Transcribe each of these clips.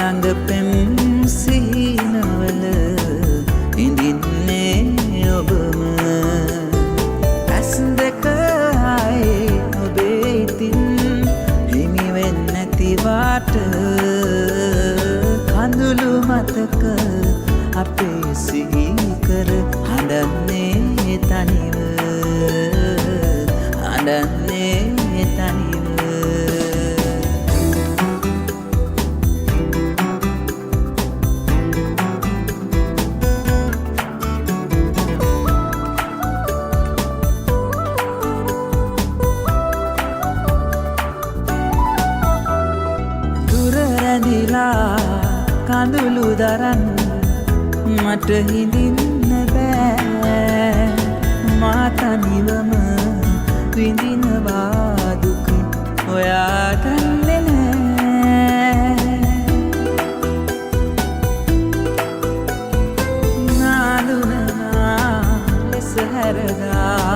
ළඟ පෙම් සිහිනවල ඉඳින්නේ ඔබම ඇස් දෙක ආයේ ඔබේ ඉතින් හිමි වෙන්නේ නැතිවට කඳුළු මතක අපේ සිහි කර හඬන්නේ තනිව හඬන්නේ තනිව කඳුළු දරන් මට හිඳින්න බෑ මා තනිවම විඳිනවා දුක ඔයා දන්නේ නෑ නාලුනා ලෙස හැරලා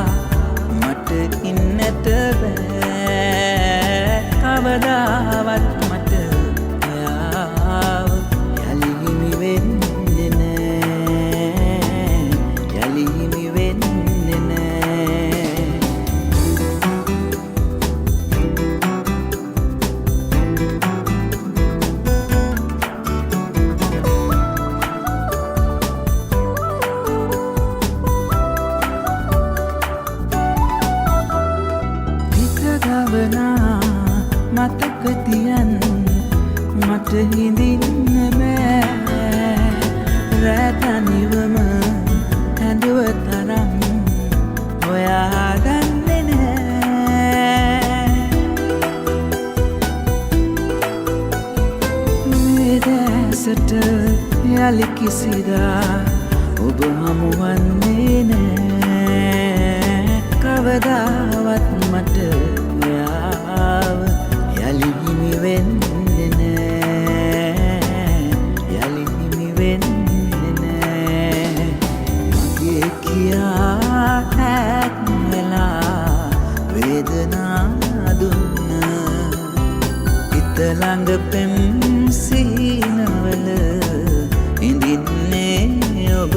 මට ඉන්නට බෑ කවදාවත් මට මතක තියන් මට හිඳින්න බෑ රෑ තනිවම ඇඳුව තරම් ඔයා දන්නේ නෑ මේ දැසට යලි කිසිදා ඔබ හමුවන්නේ නෑ කවදාවත් මට ඔයාව යලි හිමි වෙන්නේ නෑ යලි හිමි වෙන්නේ නෑ මගේ කියා හැක් වෙලා වේදනා දුන්න හිත ළඟ පෙම් සිහිනවල ඉඳින්නේ ඔබ